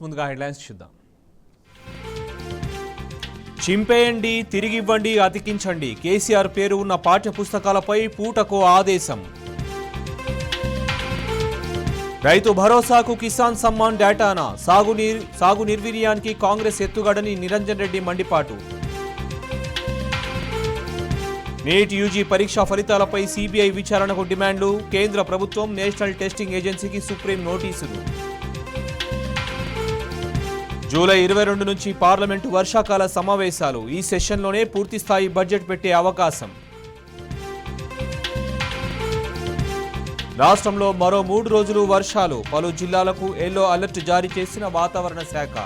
ముందుగా హెడ్లైన్స్ చూద్దాం. చింపేయండి, తిరిగివ్వండి, అతికించండి. కేసీఆర్ పేరు ఉన్న పాఠ్య పుస్తకాలపై పూటకో ఆదేశం. రైతు భరోసాకు కిసాన్ సమ్మాన్ డేటానా? సాగు నిర్వీర్యానికి కాంగ్రెస్ ఎత్తుగడని నిరంజన్ రెడ్డి మండిపాటు. నీట్ యూజీ పరీక్షా ఫలితాలపై సిబిఐ విచారణకు డిమాండ్లు. కేంద్ర ప్రభుత్వం నేషనల్ టెస్టింగ్ ఏజెన్సీకి సుప్రీం నోటీసులు. జూలై 22 నుంచి పార్లమెంటు వర్షాకాల సమావేశాలు. ఈ సెషన్లోనే పూర్తిస్థాయి బడ్జెట్ పెట్టే అవకాశం. రాష్ట్రంలో మరో 3 రోజులు వర్షాలు. పలు జిల్లాలకు ఎల్లో అలర్ట్ జారీ చేసిన వాతావరణ శాఖ.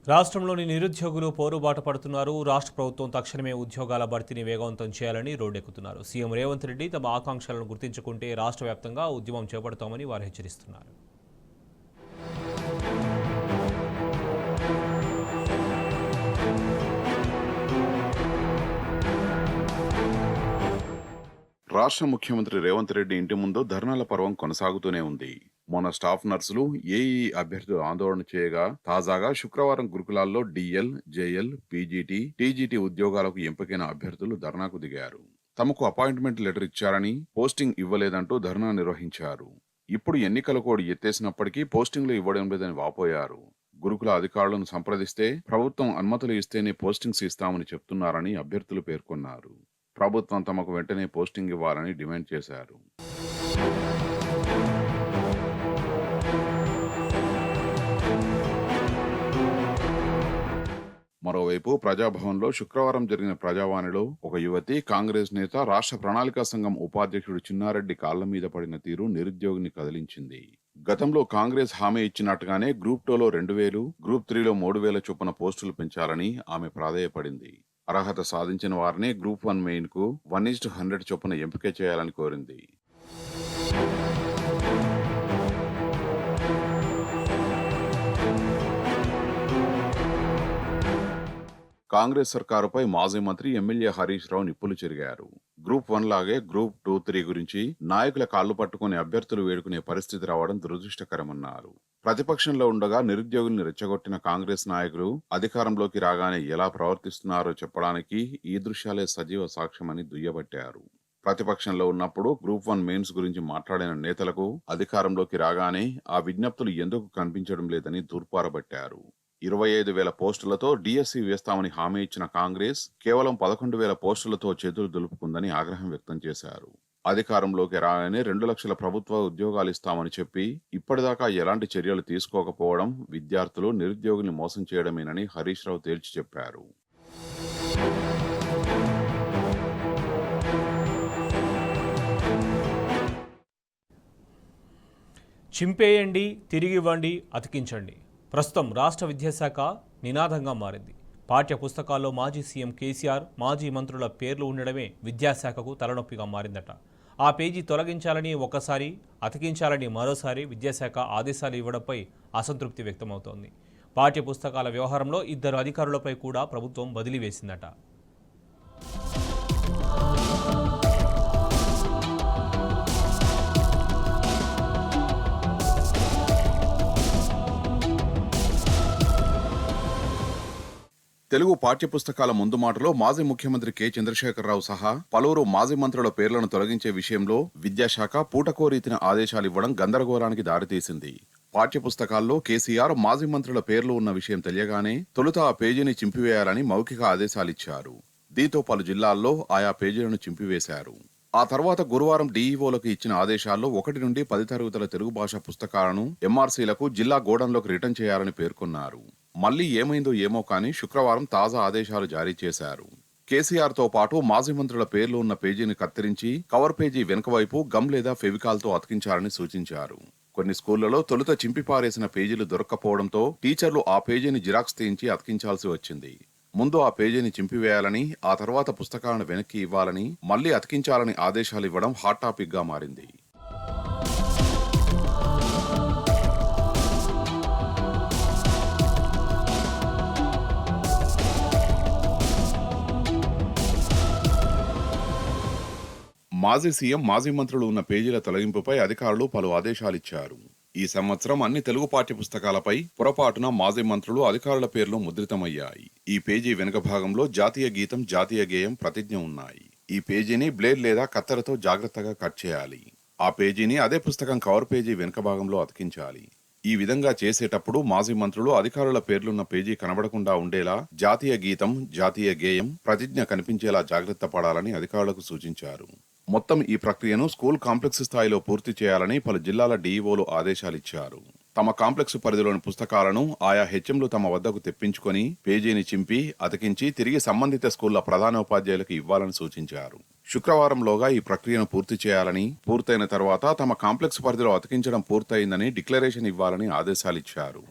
రాష్ట్రంలోని నిరుద్యోగులు పోరుబాట పడుతున్నారు. రాష్ట్ర ప్రభుత్వం తక్షణమే ఉద్యోగాల భర్తీని వేగవంతం చేయాలని రోడ్డెక్కుతున్నారు. సీఎం రేవంత్ రెడ్డి తమ ఆకాంక్షలను గుర్తించుకుంటే రాష్ట్ర వ్యాప్తంగా ఉద్యమం చేపడతామని వారు హెచ్చరిస్తున్నారు. రాష్ట్ర ముఖ్యమంత్రి రేవంత్ రెడ్డి ఇంటి ముందు ధర్నాల పర్వం కొనసాగుతూనే ఉంది. మొన్న స్టాఫ్ నర్సులు, ఏఈ అభ్యర్థులు ఆందోళన చేయగా తాజాగా శుక్రవారం గురుకులాల్లో డిఎల్, జేఎల్, పీజీటీ, టీజీటీ ఉద్యోగాలకు ఎంపికైన అభ్యర్థులు ధర్నాకు దిగారు. తమకు అపాయింట్మెంట్ లెటర్ ఇచ్చారని పోస్టింగ్ ఇవ్వలేదంటూ ధర్నా నిర్వహించారు. ఇప్పుడు ఎన్నికల కోడ్ ఎత్తేసినప్పటికీ పోస్టింగ్లు ఇవ్వడం లేదని వాపోయారు. గురుకుల అధికారులను సంప్రదిస్తే ప్రభుత్వం అనుమతులు ఇస్తేనే పోస్టింగ్స్ ఇస్తామని చెప్తున్నారని అభ్యర్థులు పేర్కొన్నారు. ప్రభుత్వం తమకు వెంటనే పోస్టింగ్ ఇవ్వాలని డిమాండ్ చేశారు. మరోవైపు ప్రజాభవన్లో శుక్రవారం జరిగిన ప్రజావాణిలో ఒక యువతి కాంగ్రెస్ నేత రాష్ట్ర ప్రణాళికా సంఘం ఉపాధ్యక్షుడు చిన్నారెడ్డి కాళ్ల మీద పడిన తీరు నిరుద్యోగిని కదిలించింది. గతంలో కాంగ్రెస్ హామీ ఇచ్చినట్టుగానే గ్రూప్ 2లో 2000, గ్రూప్ 3లో 3000 చొప్పున పోస్టులు పెంచాలని ఆమె ప్రాధేయపడింది. అర్హత సాధించిన వారినే గ్రూప్ 1 మెయిన్ కు 1:100 చొప్పున ఎంపిక చేయాలని కోరింది. కాంగ్రెస్ సర్కారుపై మాజీ మంత్రి ఎమ్మెల్యే హరీష్ రావు నిప్పులు చెరిగారు. గ్రూప్ 1 లాగే గ్రూప్ 2, 3 గురించి నాయకుల కాళ్లు పట్టుకుని అభ్యర్థులు వేడుకునే పరిస్థితి రావడం దురదృష్టకరమన్నారు. ప్రతిపక్షంలో ఉండగా నిరుద్యోగుల్ని రెచ్చగొట్టిన కాంగ్రెస్ నాయకులు అధికారంలోకి రాగానే ఎలా ప్రవర్తిస్తున్నారో చెప్పడానికి ఈ దృశ్యాలే సజీవ సాక్ష్యమని దుయ్యబట్టారు. ప్రతిపక్షంలో ఉన్నప్పుడు గ్రూప్ 1 మెయిన్స్ గురించి మాట్లాడిన నేతలకు అధికారంలోకి రాగానే ఆ విజ్ఞప్తులు ఎందుకు కనిపించడం లేదని దూర్పారబట్టారు. 25,000 పోస్టులతో డిఎస్సి వేస్తామని హామీ ఇచ్చిన కాంగ్రెస్ కేవలం 11,000 పోస్టులతో చేతులు దులుపుకుందని ఆగ్రహం వ్యక్తం చేశారు. అధికారంలోకి రాగానే 2 లక్షల ప్రభుత్వ ఉద్యోగాలు ఇస్తామని చెప్పి ఇప్పటిదాకా ఎలాంటి చర్యలు తీసుకోకపోవడం విద్యార్థులు, నిరుద్యోగుల్ని మోసం చేయడమేనని హరీష్ రావు తేల్చి చెప్పారు. చింపేయండి, తిరిగివ్వండి, అతికించండి. ప్రస్తుతం రాష్ట్ర విద్యాశాఖ నినాదంగా మారింది. పాఠ్య పుస్తకాల్లో మాజీ సీఎం కేసీఆర్, మాజీ మంత్రుల పేర్లు ఉండడమే విద్యాశాఖకు తలనొప్పిగా మారిందట. ఆ పేజీ తొలగించాలని ఒకసారి, అతికించాలని మరోసారి విద్యాశాఖ ఆదేశాలు ఇవ్వడంపై అసంతృప్తి వ్యక్తమవుతోంది. పాఠ్య పుస్తకాల వ్యవహారంలో 2 అధికారులపై కూడా ప్రభుత్వం బదిలీ వేసిందట. తెలుగు పాఠ్యపుస్తకాల ముందు మాటలో మాజీ ముఖ్యమంత్రి కె చంద్రశేఖరరావు సహా పలువురు మాజీ మంత్రుల పేర్లను తొలగించే విషయంలో విద్యాశాఖ పూటకో రీతిన ఆదేశాలివ్వడం గందరగోళానికి దారితీసింది. పాఠ్యపుస్తకాల్లో కేసీఆర్, మాజీ మంత్రుల పేర్లు ఉన్న విషయం తెలియగానే తొలుత ఆ పేజీని చింపివేయాలని మౌఖిక ఆదేశాలిచ్చారు. దీంతో పలు జిల్లాల్లో ఆయా పేజీలను చింపివేశారు. ఆ తర్వాత గురువారం డీఈఓలకు ఇచ్చిన ఆదేశాల్లో 1 నుండి 10 తరగతుల తెలుగు భాషా పుస్తకాలను ఎంఆర్సీలకు జిల్లా గోడౌన్లోకి రిటర్న్ చేయాలని పేర్కొన్నారు. మళ్లీ ఏమైందో ఏమో కానీ శుక్రవారం తాజా ఆదేశాలు జారీ చేశారు. కేసీఆర్ తో పాటు మాజీ మంత్రుల పేర్లు ఉన్న పేజీని కత్తిరించి కవర్ పేజీ వెనుక వైపు గమ్ లేదా ఫెవికాల్తో అతికించాలని సూచించారు. కొన్ని స్కూళ్లలో తొలుత చింపిపారేసిన పేజీలు దొరక్కపోవడంతో టీచర్లు ఆ పేజీని జిరాక్స్ తీయించి అతికించాల్సి వచ్చింది. ముందు ఆ పేజీని చింపివేయాలని, ఆ తర్వాత పుస్తకాలను వెనక్కి ఇవ్వాలని, మళ్లీ అతికించాలని ఆదేశాలు ఇవ్వడం హాట్ టాపిక్ గా మారింది. మాజీ సీఎం మాజీ మంత్రులు ఉన్న పేజీల తొలగింపుపై అధికారులు పలు ఆదేశాలిచ్చారు. ఈ సంవత్సరం అన్ని తెలుగు పాఠ్య పుస్తకాలపై పొరపాటున మాజీ మంత్రులు అధికారుల పేర్లు ముద్రితమయ్యాయి. ఈ పేజీ వెనుక భాగంలో జాతీయ గీతం, జాతీయ గేయం, ప్రతిజ్ఞ ఉన్నాయి. ఈ పేజీని బ్లేడ్ లేదా కత్తెరతో జాగ్రత్తగా కట్ చేయాలి. ఆ పేజీని అదే పుస్తకం కవర్ పేజీ వెనుక భాగంలో అతికించాలి. ఈ విధంగా చేసేటప్పుడు మాజీ మంత్రులు అధికారుల పేర్లున్న పేజీ కనబడకుండా ఉండేలా జాతీయ గీతం, జాతీయ గేయం, ప్రతిజ్ఞ కనిపించేలా జాగ్రత్త పడాలని అధికారులకు సూచించారు. మొత్తం ఈ ప్రక్రియను స్కూల్ కాంప్లెక్స్ స్థాయిలో పూర్తి చేయాలని పలు జిల్లాల డీఈఓలు ఆదేశాలిచ్చారు. తమ కాంప్లెక్స్ పరిధిలోని పుస్తకాలను ఆయా హెచ్ఎంలు తమ వద్దకు తెప్పించుకొని పేజీని చింపి అతికించి తిరిగి సంబంధిత స్కూళ్ల ప్రధానోపాధ్యాయులకు ఇవ్వాలని సూచించారు. శుక్రవారంలోగా ఈ ప్రక్రియను పూర్తి చేయాలని, పూర్తయిన తర్వాత తమ కాంప్లెక్స్ పరిధిలో అతికించడం పూర్తయిందని డిక్లరేషన్ ఇవ్వాలని ఆదేశాలిచ్చారు.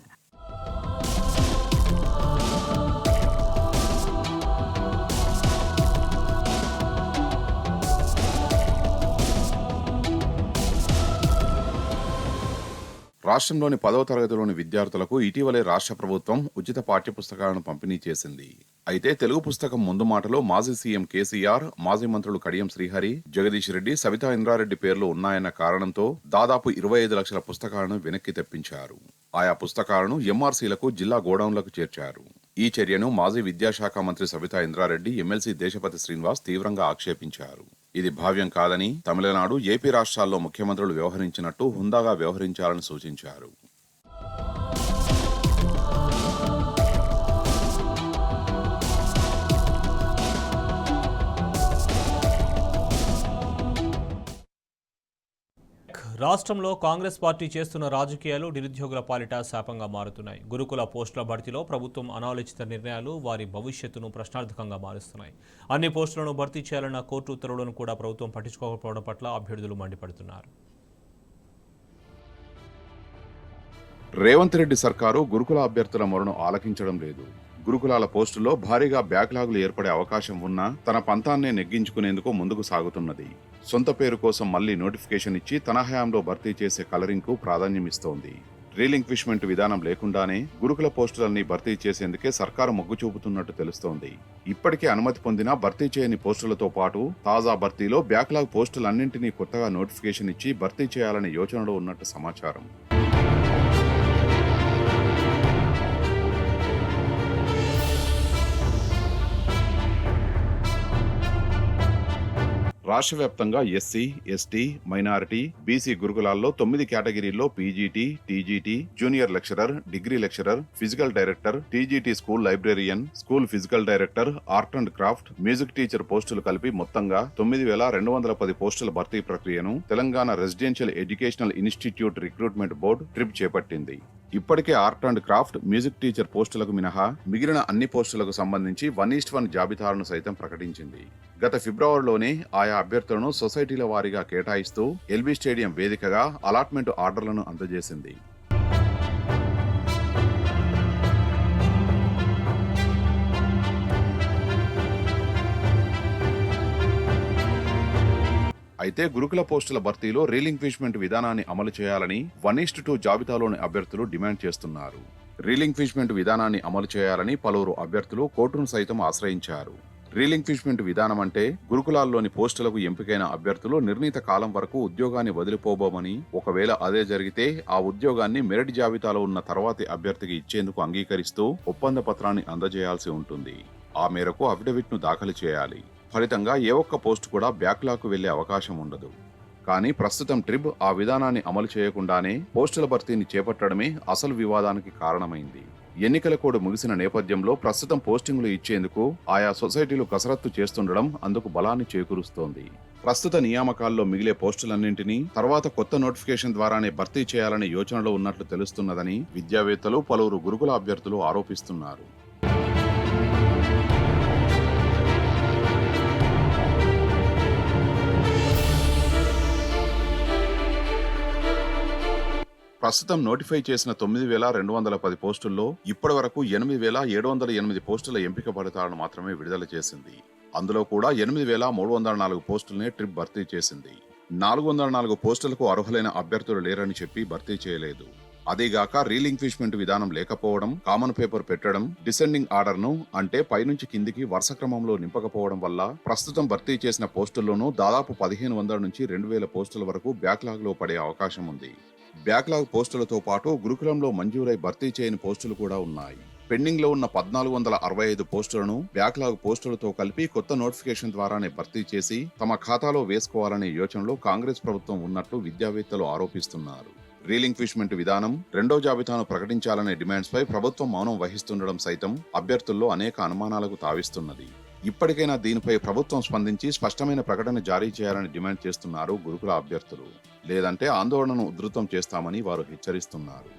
రాష్ట్రంలోని 10వ తరగతిలోని విద్యార్థులకు ఇటీవలే రాష్ట్ర ప్రభుత్వం ఉచిత పాఠ్యపుస్తకాలను పంపిణీ చేసింది. అయితే తెలుగు పుస్తకం ముందు మాటలో మాజీ సీఎం కేసీఆర్, మాజీ మంత్రులు కడియం శ్రీహరి, జగదీష్ రెడ్డి, సవితా ఇంద్రారెడ్డి పేర్లు ఉన్నాయన్న కారణంతో దాదాపు 25 లక్షల పుస్తకాలను వెనక్కి తెప్పించారు. ఆయా పుస్తకాలను ఎంఆర్సీలకు, జిల్లా గోడౌన్లకు చేర్చారు. ఈ చర్యను మాజీ విద్యాశాఖ మంత్రి సవితా ఇంద్రారెడ్డి, ఎమ్మెల్సీ దేశపతి శ్రీనివాస్ తీవ్రంగా ఆక్షేపించారు. ఇది భావ్యం కాదని, తమిళనాడు, ఏపీ రాష్ట్రాల్లో ముఖ్యమంత్రులు వ్యవహరించినట్టు హుందాగా వ్యవహరించాలని సూచించారు. రాష్ట్రంలో కాంగ్రెస్ పార్టీ చేస్తున్న రాజకీయాలు నిరుద్యోగుల పాలిట శాపంగా మారుతున్నాయి. గురుకుల పోస్టుల భర్తీలో ప్రభుత్వం అనాలోచిత నిర్ణయాలు వారి భవిష్యత్తును ప్రశ్నార్థకంగా మారుస్తున్నాయి. అన్ని పోస్టులను భర్తీ చేయాలన్న కోర్టు ఉత్తర్వులను కూడా ప్రభుత్వం పట్టించుకోకపోవడం పట్ల అభ్యర్థులు మండిపడుతున్నారు. రేవంత్ రెడ్డి సర్కారు గురుకుల అభ్యర్థుల మొరను ఆలకించడం లేదు. గురుకులాల పోస్టుల్లో భారీగా బ్యాక్లాగులు ఏర్పడే అవకాశం ఉన్నా తన పంతాన్నే నెగ్గించుకునేందుకు ముందుకు సాగుతున్నది. సొంత పేరు కోసం మళ్లీ నోటిఫికేషన్ ఇచ్చి తన హయాంలో భర్తీ చేసే కలరింగ్ కు ప్రాధాన్యమిస్తోంది. రీలింక్విష్మెంట్ విధానం లేకుండానే గురుకుల పోస్టులన్నీ భర్తీ చేసేందుకే సర్కారు మొగ్గు చూపుతున్నట్టు తెలుస్తోంది. ఇప్పటికే అనుమతి పొందిన భర్తీ చేయని పోస్టులతో పాటు తాజా భర్తీలో బ్యాక్లాగ్ పోస్టులన్నింటినీ కొత్తగా నోటిఫికేషన్ ఇచ్చి భర్తీ చేయాలనే యోచనలో ఉన్నట్టు సమాచారం. రాష్ట్ర వ్యాప్తంగా ఎస్సీ, ఎస్టీ, మైనారిటీ, బీసీ గురుకులాల్లో 9 కేటగిరీల్లో PGT, TGT, junior lecturer, degree lecturer, physical director, TGT school librarian, school physical director, art and craft, music teacher పోస్టులు కలిపి మొత్తంగా 9,210 పోస్టుల భర్తీ ప్రక్రియను Telangana residential educational institute recruitment board ట్రిప్ చేపట్టింది. ఇప్పటికే art and craft, music teacher పోస్టులకు మినహా మిగిలిన అన్ని పోస్టులకు సంబంధించి 1:1 జాబితాలను సైతం ప్రకటించింది. గత ఫిబ్రవరిలోనే ఆయా అభ్యర్థులను సొసైటీల వారీగా కేటాయిస్తూ ఎల్బీ స్టేడియం వేదికగా అలాట్మెంట్ ఆర్డర్లను అందజేసింది. అయితే గురుకుల పోస్టుల భర్తీలో రీలింక్విష్మెంట్ విధానాన్ని అమలు చేయాలని 1:2 జాబితాలోని అభ్యర్థులు డిమాండ్ చేస్తున్నారు. రీలింక్విష్మెంట్ విధానాన్ని అమలు చేయాలని పలువురు అభ్యర్థులు కోర్టును సైతం ఆశ్రయించారు. రీలింక్విష్మెంట్ విధానం అంటే గురుకులాల్లోని పోస్టులకు ఎంపికైన అభ్యర్థులు నిర్ణీత కాలం వరకు ఉద్యోగాన్ని వదిలిపోబోమని, ఒకవేళ అదే జరిగితే ఆ ఉద్యోగాన్ని మెరిట్ జాబితాలో ఉన్న తర్వాతి అభ్యర్థికి ఇచ్చేందుకు అంగీకరిస్తూ ఒప్పంద పత్రాన్ని అందజేయాల్సి ఉంటుంది. ఆ మేరకు అఫిడవిట్ను దాఖలు చేయాలి. ఫలితంగా ఏ ఒక్క పోస్టు కూడా బ్యాక్లాగ్కు వెళ్లే అవకాశం ఉండదు. కానీ ప్రస్తుతం ట్రిబ్ ఆ విధానాన్ని అమలు చేయకుండానే పోస్టుల భర్తీని చేపట్టడమే అసలు వివాదానికి కారణమైంది. ఎన్నికల కోడ్ ముగిసిన నేపథ్యంలో ప్రస్తుతం పోస్టింగ్లు ఇచ్చేందుకు ఆయా సొసైటీలు కసరత్తు చేస్తుండడం అందుకు బలాన్ని చేకూరుస్తోంది. ప్రస్తుత నియామకాల్లో మిగిలే పోస్టులన్నింటినీ తర్వాత కొత్త నోటిఫికేషన్ ద్వారానే భర్తీ చేయాలనే యోచనలో ఉన్నట్లు తెలుస్తున్నదని విద్యావేత్తలు, పలువురు గురుకుల అభ్యర్థులు ఆరోపిస్తున్నారు. ప్రస్తుతం నోటిఫై చేసిన 9,210 పోస్టుల్లో ఇప్పటి వరకు 8,708 పోస్టుల ఎంపిక ఫలితాలను మాత్రమే విడుదల చేసింది. అందులో కూడా 8,304 పోస్టులనే ట్రిప్ భర్తీ చేసింది. 404 పోస్టులకు అర్హులైన అభ్యర్థులు లేరని చెప్పి భర్తీ చేయలేదు. అదేగాక రీలింక్విష్మెంట్ విధానం లేకపోవడం, కామన్ పేపర్ పెట్టడం, డిసెండింగ్ ఆర్డర్ ను అంటే పైనుంచి కిందికి వరుస క్రమంలో నింపకపోవడం వల్ల ప్రస్తుతం భర్తీ చేసిన పోస్టుల్లోనూ దాదాపు 1500 నుంచి 2000 పోస్టుల వరకు బ్యాక్లాగ్ లో పడే అవకాశం ఉంది. బ్యాక్లాగ్ పోస్టులతో పాటు గురుకులంలో మంజూరై భర్తీ చేయని పోస్టులు కూడా ఉన్నాయి. పెండింగ్ లో ఉన్న 1465 పోస్టులను బ్యాక్లాగ్ పోస్టులతో కలిపి కొత్త నోటిఫికేషన్ ద్వారానే భర్తీ చేసి తమ ఖాతాలో వేసుకోవాలనే యోచనలో కాంగ్రెస్ ప్రభుత్వం ఉన్నట్లు విద్యావేత్తలు ఆరోపిస్తున్నారు. రీలింక్విష్మెంట్ విధానం, రెండో జాబితాను ప్రకటించాలనే డిమాండ్స్ పై ప్రభుత్వం మౌనం వహిస్తుండడం సైతం అభ్యర్థుల్లో అనేక అనుమానాలకు తావిస్తున్నది. ఇప్పటికైనా దీనిపై ప్రభుత్వం స్పందించి స్పష్టమైన ప్రకటన జారీ చేయాలని డిమాండ్ చేస్తున్నారు గురుకుల అభ్యర్థులు. లేదంటే ఆందోళనను ఉధృతం చేస్తామని వారు హెచ్చరిస్తున్నారు.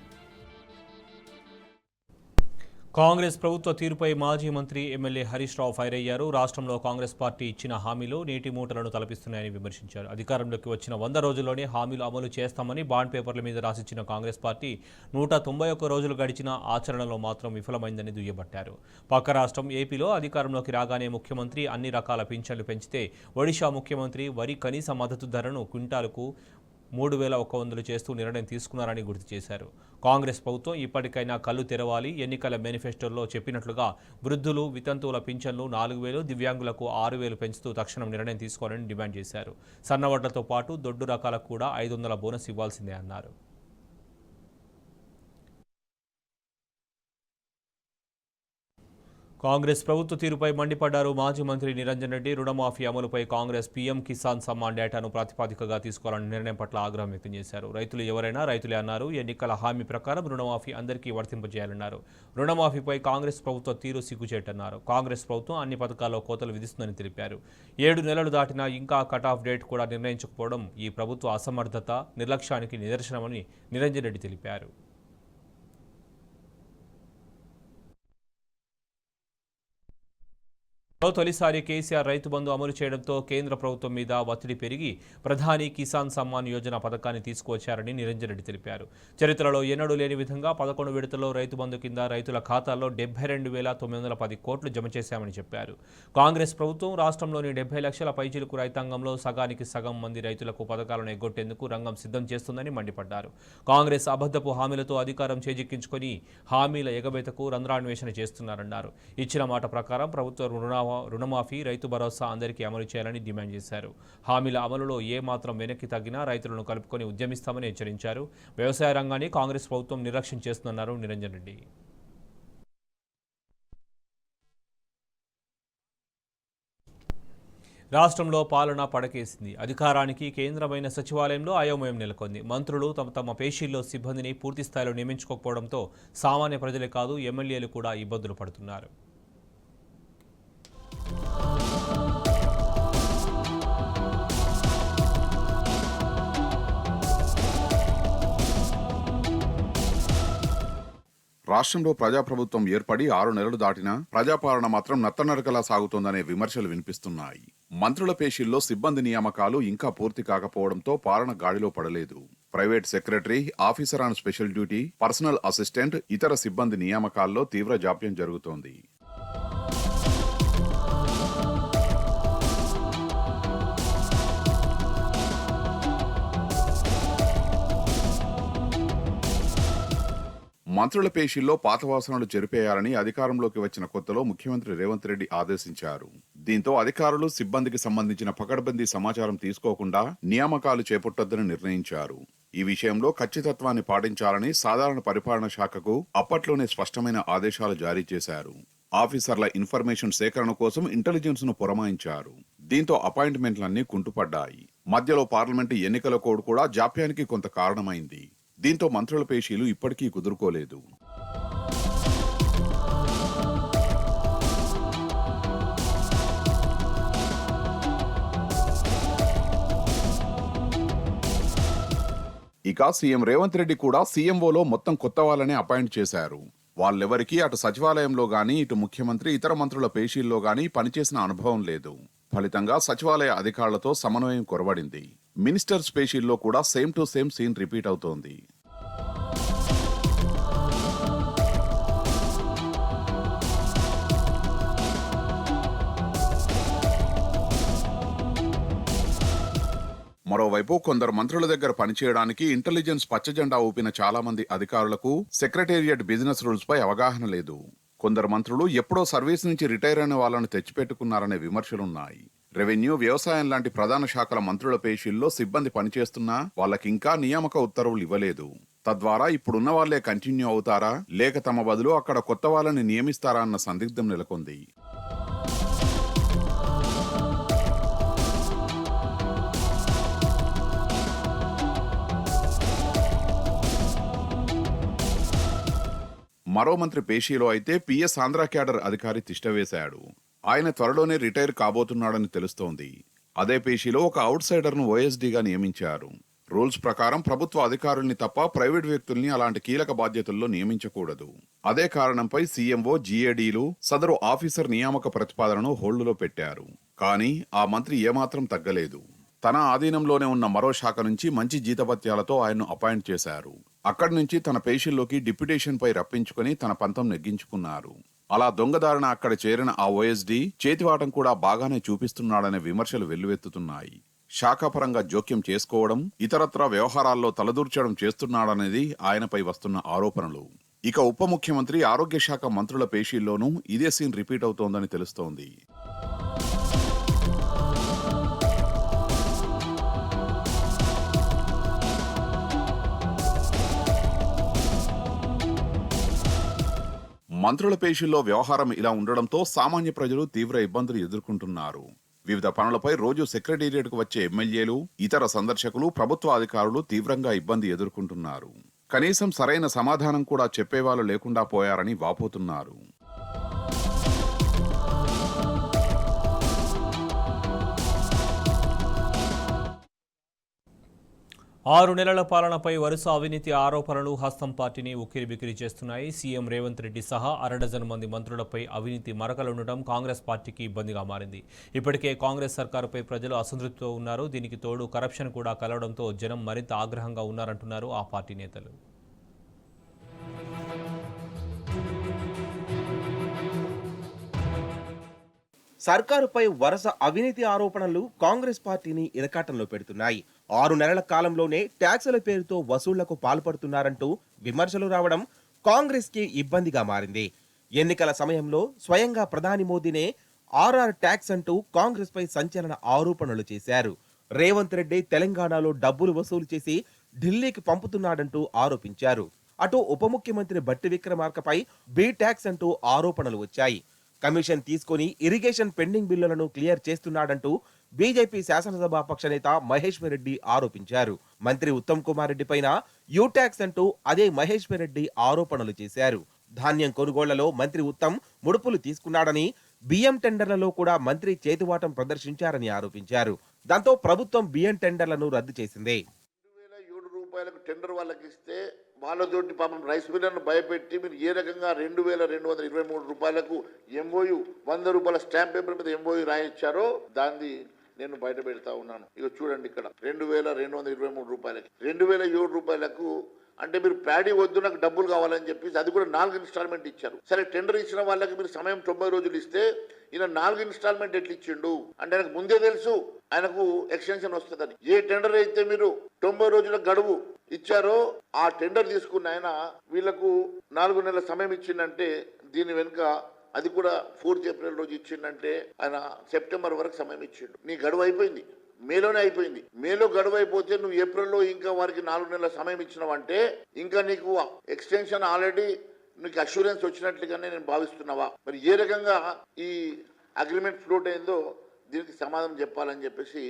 కాంగ్రెస్ ప్రభుత్వ తీరుపై మాజీ మంత్రి ఎమ్మెల్యే హరీష్ రావు ఫైర్ అయ్యారు. రాష్ట్రంలో కాంగ్రెస్ పార్టీ ఇచ్చిన హామీలు నీటి మూటలను తలపిస్తున్నాయని విమర్శించారు. అధికారంలోకి వచ్చిన 100 రోజుల్లోనే హామీలు అమలు చేస్తామని బాండ్ పేపర్ల మీద రాసిచ్చిన కాంగ్రెస్ పార్టీ 191 రోజులు గడిచినా ఆచరణలో మాత్రం విఫలమైందని దుయ్యబట్టారు. పక్క రాష్ట్రం ఏపీలో అధికారంలోకి రాగానే ముఖ్యమంత్రి అన్ని రకాల పింఛన్లు పెంచితే ఒడిషా ముఖ్యమంత్రి వరి కనీస మద్దతు ధరను క్వింటాలకు 3100 చేస్తూ నిర్ణయం తీసుకున్నారని గుర్తు చేశారు. కాంగ్రెస్ ప్రభుత్వం ఇప్పటికైనా కళ్ళు తెరవాలి. ఎన్నికల మేనిఫెస్టోలో చెప్పినట్లుగా వృద్ధులు, వితంతువుల పింఛన్లు 4000, దివ్యాంగులకు 6000 పెంచుతూ తక్షణం నిర్ణయం తీసుకోవాలని డిమాండ్ చేశారు. సన్నవడ్లతో పాటు దొడ్డు రకాలకు కూడా 500 బోనస్ ఇవ్వాల్సిందే అన్నారు. కాంగ్రెస్ ప్రభుత్వ తీరుపై మండిపడ్డారు మాజీ మంత్రి నిరంజన్ రెడ్డి. రుణమాఫీ అమలుపై కాంగ్రెస్ పీఎం కిసాన్ సమ్మాన్ డేటాను ప్రాతిపదికగా తీసుకోవాలని నిర్ణయం పట్ల ఆగ్రహం వ్యక్తం చేశారు. రైతులు ఎవరైనా రైతులే అన్నారు. ఎన్నికల హామీ ప్రకారం రుణమాఫీ అందరికీ వర్తింపజేయాలన్నారు. రుణమాఫీపై కాంగ్రెస్ ప్రభుత్వ తీరు సిగ్గుచేటన్నారు. కాంగ్రెస్ ప్రభుత్వం అన్ని పథకాల్లో కోతలు విధిస్తుందని తెలిపారు. 7 నెలలు దాటినా ఇంకా కట్ ఆఫ్ డేట్ కూడా నిర్ణయించకపోవడం ఈ ప్రభుత్వ అసమర్థత, నిర్లక్ష్యానికి నిదర్శనమని నిరంజన్ రెడ్డి తెలిపారు. తొలిసారి కేసీఆర్ రైతు బంధు అమలు చేయడంతో కేంద్ర ప్రభుత్వం మీద ఒత్తిడి పెరిగి ప్రధాని కిసాన్ సమ్మాన్ యోజన పథకాన్ని తీసుకువచ్చారని నిరంజన్ రెడ్డి తెలిపారు. చరిత్రలో ఎన్నడూ లేని విధంగా 11 విడతల్లో రైతు బంధు కింద రైతుల ఖాతాల్లో 72,910 కోట్లు జమ చేశామని చెప్పారు. కాంగ్రెస్ ప్రభుత్వం రాష్ట్రంలోని 70 లక్షల పైచిలుకు రైతాంగంలో సగానికి సగం మంది రైతులకు పథకాలను ఎగ్గొట్టేందుకు రంగం సిద్ధం చేస్తుందని మండిపడ్డారు. కాంగ్రెస్ అబద్ధపు హామీలతో అధికారం చేజిక్కించుకొని హామీల ఎగబెతకు రంధ్రాన్వేషణ చేస్తున్నారన్నారు. ఇచ్చిన మాట ప్రకారం ప్రభుత్వ రుణమాఫీ, రైతు భరోసా అందరికీ అమలు చేయాలని డిమాండ్ చేశారు. హామీల అమలులో ఏ మాత్రం వెనక్కి తగ్గినా రైతులను కలుపుకొని ఉద్యమిస్తామని హెచ్చరించారు. వ్యవసాయ రంగాన్ని కాంగ్రెస్ ప్రభుత్వం నిర్లక్ష్యం చేస్తుందన్నారు నిరంజన్ రెడ్డి. రాష్ట్రంలో పాలన పడకేసింది. అధికారానికి కేంద్రమైన సచివాలయంలో అయోమయం నెలకొంది. మంత్రులు తమ పేషీల్లో సిబ్బందిని పూర్తి స్థాయిలో నియమించుకోకపోవడంతో సామాన్య ప్రజలే కాదు ఎమ్మెల్యేలు కూడా ఇబ్బందులు పడుతున్నారు. రాష్ట్రంలో ప్రజాప్రభుత్వం ఏర్పడి 6 నెలలు దాటినా ప్రజాపాలన మాత్రం నత్తనడకలా సాగుతోందనే విమర్శలు వినిపిస్తున్నాయి. మంత్రుల పేషీల్లో సిబ్బంది నియామకాలు ఇంకా పూర్తి కాకపోవడంతో పాలన గాడిలో పడలేదు. Private secretary, officer on special duty, personal assistant, ఇతర సిబ్బంది నియామకాల్లో తీవ్ర జాప్యం జరుగుతోంది. మంత్రుల పేషీల్లో పాత వాసనలు చెరిపేయాలని అధికారంలోకి వచ్చిన కొత్తలో ముఖ్యమంత్రి రేవంత్ రెడ్డి ఆదేశించారు. దీంతో అధికారులు సిబ్బందికి సంబంధించిన పకడ్బందీ సమాచారం తీసుకోకుండా నియామకాలు చేపట్టొద్దని నిర్ణయించారు. ఈ విషయంలో ఖచ్చితత్వాన్ని పాటించాలని సాధారణ పరిపాలన శాఖకు అప్పట్లోనే స్పష్టమైన ఆదేశాలు జారీ చేశారు. ఆఫీసర్ల ఇన్ఫర్మేషన్ సేకరణ కోసం ఇంటెలిజెన్స్ ను పురమాయించారు. దీంతో అపాయింట్మెంట్లన్నీ కుంటుపడ్డాయి. మధ్యలో పార్లమెంటు ఎన్నికల కోడ్ కూడా జాప్యానికి కొంత కారణమైంది. దీంతో మంత్రుల పేషీలు ఇప్పటికీ కుదురుకోలేదు. ఇక సీఎం రేవంత్ రెడ్డి కూడా సీఎంఓలో మొత్తం కొత్త వాళ్ళనే అపాయింట్ చేశారు. వాళ్ళెవరికీ అటు సచివాలయంలో గానీ, ఇటు ముఖ్యమంత్రి ఇతర మంత్రుల పేషీల్లో గానీ పనిచేసిన అనుభవం లేదు. ఫలితంగా సచివాలయ అధికారులతో సమన్వయం కొరవడింది. మినిస్టర్స్ పేషీల్లో కూడా same to same scene repeat అవుతోంది. మరోవైపు కొందరు మంత్రుల దగ్గర పనిచేయడానికి ఇంటెలిజెన్స్ పచ్చజెండా ఊపిన చాలా మంది అధికారులకు సెక్రటేరియట్ బిజినెస్ రూల్స్ పై అవగాహన లేదు. కొందరు మంత్రులు ఎప్పుడో సర్వీస్ నుంచి రిటైర్ అయిన వాళ్ళను తెచ్చిపెట్టుకున్నారనే విమర్శలున్నాయి. రెవెన్యూ, వ్యవసాయం లాంటి ప్రధాన శాఖల మంత్రుల పేషీల్లో సిబ్బంది పనిచేస్తున్నా వాళ్ళకింకా నియామక ఉత్తర్వులు ఇవ్వలేదు. తద్వారా ఇప్పుడున్న వాళ్లే కంటిన్యూ అవుతారా, లేక తమ బదులు అక్కడ కొత్త వాళ్ళని నియమిస్తారా అన్న సందిగ్ధం నెలకొంది. మరో మంత్రి పేషీలో అయితే పిఎస్ ఆంధ్ర క్యాడర్ అధికారి తిష్టవేశాడు. ఆయన త్వరలోనే రిటైర్ కాబోతున్నాడని తెలుస్తోంది. అదే పేషీలో ఒక అవుట్ సైడర్ను ఓఎస్డీగా నియమించారు. రూల్స్ ప్రకారం ప్రభుత్వ అధికారుల్ని తప్ప ప్రైవేట్ వ్యక్తుల్ని అలాంటి కీలక బాధ్యతల్లో నియమించకూడదు. అదే కారణంపై సీఎంఓ, జీఏడీలు సదరు ఆఫీసర్ నియామక ప్రతిపాదనను హోల్డులో పెట్టారు. కానీ ఆ మంత్రి ఏమాత్రం తగ్గలేదు. తన ఆధీనంలోనే ఉన్న మరో శాఖ నుంచి మంచి జీతభత్యాలతో ఆయన్ను అపాయింట్ చేశారు. అక్కడి నుంచి తన పేషీల్లోకి డిప్యుటేషన్ పై రప్పించుకుని తన పంతం నెగ్గించుకున్నారు. అలా దొంగదారిన అక్కడ చేరిన ఆ ఓఎస్డీ చేతివాటం కూడా బాగానే చూపిస్తున్నాడనే విమర్శలు వెల్లువెత్తుతున్నాయి. శాఖాపరంగా జోక్యం చేసుకోవడం, ఇతరత్రా వ్యవహారాల్లో తలదూర్చడం చేస్తున్నాడనేది ఆయనపై వస్తున్న ఆరోపణలు. ఇక ఉప ముఖ్యమంత్రి, ఆరోగ్య శాఖ మంత్రుల పేషీల్లోనూ ఇదే సీన్ రిపీట్ అవుతోందని తెలుస్తోంది. మంత్రుల పేషీల్లో వ్యవహారం ఇలా ఉండడంతో సామాన్య ప్రజలు తీవ్ర ఇబ్బందులు ఎదుర్కొంటున్నారు. వివిధ పనులపై రోజు సెక్రటేరియట్కు వచ్చే ఎమ్మెల్యేలు, ఇతర సందర్శకులు, ప్రభుత్వ అధికారులు తీవ్రంగా ఇబ్బంది ఎదుర్కొంటున్నారు. కనీసం సరైన సమాధానం కూడా చెప్పేవాళ్ళు లేకుండా పోయారని వాపోతున్నారు. 6 నెలల పాలనపై వరుస అవినీతి ఆరోపణలు హస్తం పార్టీని ఉక్కిరిబిక్కిరి చేస్తున్నాయి. సీఎం రేవంత్ రెడ్డి సహా అరడజన్ మంది మంత్రులపై అవినీతి మరకలుండటం కాంగ్రెస్ పార్టీకి ఇబ్బందిగా మారింది. ఇప్పటికే కాంగ్రెస్ సర్కారుపై ప్రజలు అసంతృప్తితో ఉన్నారు. దీనికి తోడు కరప్షన్ కూడా కలవడంతో జనం మరింత ఆగ్రహంగా ఉన్నారంటున్నారు ఆ పార్టీ నేతలు. సర్కారుపై వరుస అవినీతి ఆరోపణలు కాంగ్రెస్ పార్టీని ఇరకాటంలో పెడుతున్నాయి. 6 నెలల కాలంలోనే ట్యాక్సుల పేరుతో వసూళ్లకు పాల్పడుతున్నారంటూ విమర్శలు రావడం కాంగ్రెస్ కి ఇబ్బందిగా మారింది. ఎన్నికల సమయంలో స్వయంగా ప్రధాని మోదీనే ఆర్ఆర్ ట్యాక్స్ అంటూ కాంగ్రెస్ పై సంచలన ఆరోపణలు చేశారు. రేవంత్ రెడ్డి తెలంగాణలో డబ్బులు వసూలు చేసి ఢిల్లీకి పంపుతున్నాడంటూ ఆరోపించారు. అటు ఉప ముఖ్యమంత్రి బట్టి విక్రమార్కపై బి ట్యాక్స్ అంటూ ఆరోపణలు వచ్చాయి. కమిషన్ తీసుకుని ఇరిగేషన్ పెండింగ్ బిల్లులను క్లియర్ చేస్తున్నాడంటూ బీజేపీ శాసనసభాపక్ష నేత మహేశ్వర్ రెడ్డి ఆరోపించారు. మంత్రి ఉత్తమ్ కుమార్ రెడ్డి పైన యూ ట్యాక్స్ అంటూ అదే మహేశ్వర్ రెడ్డి ఆరోపణలు చేశారు. ధాన్యం కొనుగోళ్లలో మంత్రి ఉత్తమ్ ముడుపులు తీసుకున్నాడని, బియ్యం టెండర్లలో కూడా మంత్రి చేతివాటం ప్రదర్శించారని ఆరోపించారు. దాంతో ప్రభుత్వం బియ్యం టెండర్లను రద్దు చేసింది. 2007 రూపాయలకు టెండర్ వాళ్ళకి ఇస్తే వాళ్ళతోటి పాపం రైస్ మిల్లర్ను భయపెట్టి మీరు ఏ రకంగా 2223 రూపాయలకు ఎంఓయు 100 రూపాయల స్టాంప్ పేపర్ మీద ఎంఓయు రాయించారో దాన్ని నేను బయట పెడతా ఉన్నాను. ఇక చూడండి, ఇక్కడ 2223 రూపాయలకి 2007 రూపాయలకు అంటే మీరు ప్యాడీ వద్దు, నాకు డబ్బులు కావాలని చెప్పేసి అది కూడా 4 ఇన్స్టాల్మెంట్ ఇచ్చారు. సరే, టెండర్ ఇచ్చిన వాళ్ళకి మీరు సమయం 90 రోజులు ఇస్తే ఈయన 4 ఇన్స్టాల్మెంట్ ఎట్లా ఇచ్చిండు అంటే ఆయనకు ముందే తెలుసు ఆయనకు ఎక్స్టెన్షన్ వస్తుందని. ఏ టెండర్ అయితే మీరు 90 రోజుల గడువు ఇచ్చారో ఆ టెండర్ తీసుకున్న ఆయన వీళ్లకు 4 నెలల సమయం ఇచ్చిందంటే దీని వెనుక అది కూడా 4th ఏప్రిల్ రోజు ఇచ్చిందంటే ఆయన సెప్టెంబర్ వరకు సమయం ఇచ్చిండు. నీ గడువు అయిపోయింది, మేలోనే అయిపోయింది. మేలో గడువు అయిపోతే నువ్వు ఏప్రిల్లో ఇంకా వారికి 4 నెలల సమయం ఇచ్చినావంటే ఇంకా నీకు ఎక్స్టెన్షన్ ఆల్రెడీ నీకు అష్యూరెన్స్ వచ్చినట్లుగానే నేను భావిస్తున్నావా? మరి ఏ రకంగా ఈ అగ్రిమెంట్ ఫ్లోట్ అయిందో దీనికి సమాధానం చెప్పాలని చెప్పేసి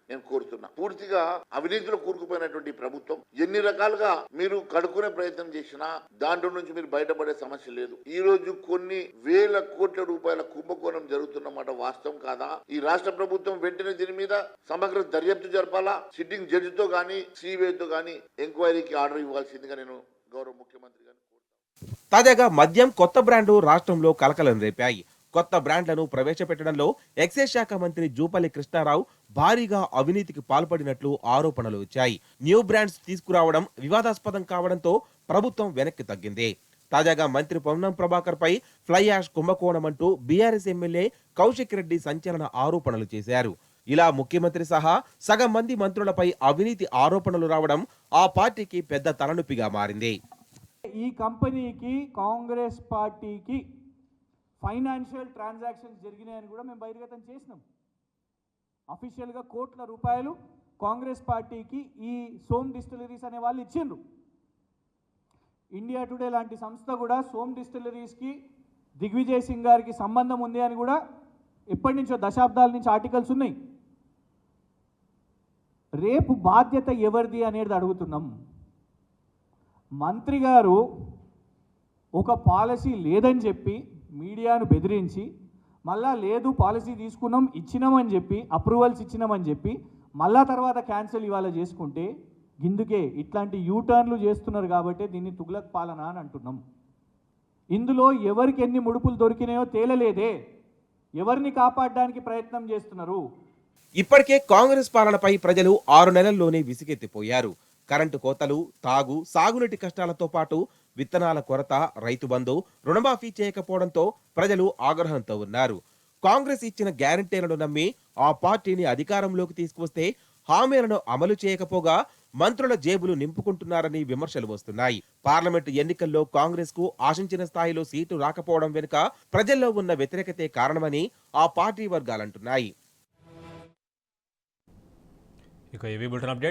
నేను కోరుతున్నా. పూర్తిగా అవినీతిలో కూరుకుపోయినటువంటి ప్రభుత్వం ఎన్ని రకాలుగా మీరు కడుక్కునే ప్రయత్నం చేసినా దాంట్లో నుంచి మీరు బయటపడే సమస్య లేదు. ఈ రోజు కొన్ని వేల కోట్ల రూపాయల కుంభకోణం జరుగుతున్నమాట వాస్తవం కాదా? ఈ రాష్ట్ర ప్రభుత్వం వెంటనే దీని మీద సమగ్ర దర్యాప్తు జరపాలా. సిట్టింగ్ జడ్జితో గానీ సిబిఐతో గానీ ఎంక్వైరీకి ఆర్డర్ ఇవ్వాల్సిందిగా నేను గౌరవ ముఖ్యమంత్రి గారిని కోరుతాను. తాజాగా మద్యం కొత్త బ్రాండు రాష్ట్రంలో కలకలం రేపాయి. కొత్త బ్రాండ్లను ప్రవేశపెట్టడంలో ఎక్సైజ్ శాఖ మంత్రి జూపల్లి కృష్ణారావు భారీగా అవినీతికి పాల్పడినట్లు ఆరోపణలు వచ్చాయి. న్యూ బ్రాండ్స్ తీసుకురావడం వివాదాస్పదం కావడంతో ప్రభుత్వం వెనక్కి తగ్గింది. తాజాగా మంత్రి పొన్నం ప్రభాకర్ పై ఫ్లై యాష్ కుంభకోణం అంటూ బీఆర్ఎస్ ఎమ్మెల్యే కౌశిక్ రెడ్డి సంచలన ఆరోపణలు చేశారు. ఇలా ముఖ్యమంత్రి సహా సగం మంది మంత్రులపై అవినీతి ఆరోపణలు రావడం ఆ పార్టీకి పెద్ద తలనొప్పిగా మారింది. ఈ కంపెనీకి కాంగ్రెస్ పార్టీకి ఫైనాన్షియల్ ట్రాన్సాక్షన్స్ జరిగినాయని కూడా మేము బహిర్గతం చేసినాం. అఫీషియల్గా కోట్ల రూపాయలు కాంగ్రెస్ పార్టీకి ఈ సోమ్ డిస్టిలరీస్ అనే వాళ్ళు ఇచ్చిండ్రు. ఇండియా టుడే లాంటి సంస్థ కూడా సోమ్ డిస్టిలరీస్కి దిగ్విజయ్ సింగ్ గారికి సంబంధం ఉంది అని కూడా ఎప్పటి నుంచో దశాబ్దాల నుంచి ఆర్టికల్స్ ఉన్నాయి. రేపు బాధ్యత ఎవరిది అనేది అడుగుతున్నాం. మంత్రి గారు ఒక పాలసీ లేదని చెప్పి మీడియాను బెదిరించి మళ్ళా లేదు పాలసీ తీసుకున్నాం ఇచ్చినామని చెప్పి అప్రూవల్స్ ఇచ్చినామని చెప్పి మళ్ళా తర్వాత క్యాన్సిల్ ఇవాళ చేసుకుంటే గిందుకే ఇట్లాంటి యూటర్న్లు చేస్తున్నారు కాబట్టి దీన్ని తుగ్లక్ పాలన అని అంటున్నాం. ఇందులో ఎవరికి ఎన్ని ముడుపులు దొరికినాయో తేలలేదే. ఎవరిని కాపాడడానికి ప్రయత్నం చేస్తున్నారు. ఇప్పటికే కాంగ్రెస్ పాలనపై ప్రజలు 6 నెలల్లోనే విసిగెత్తిపోయారు. కరెంటు కోతలు, తాగు, సాగునీటి కష్టాలతో పాటు విత్తనాల కొరత, రైతు బంధు, రుణమాఫీ చేయకపోవడంతో ప్రజలు ఆగ్రహంతో ఉన్నారు. కాంగ్రెస్ ఇచ్చిన గ్యారంటీలను నమ్మి ఆ పార్టీని అధికారంలోకి తీసుకువస్తే హామీలను అమలు చేయకపోగా మంత్రుల జేబులు నింపుకుంటున్నారని విమర్శలు వస్తున్నాయి. పార్లమెంటు ఎన్నికల్లో కాంగ్రెస్ కు ఆశించిన స్థాయిలో సీటు రాకపోవడం వెనుక ప్రజల్లో ఉన్న వ్యతిరేకతే కారణమని ఆ పార్టీ వర్గాలంటున్నాయి. ఇక ఏవీ బులెటిన్ అప్డేట్స్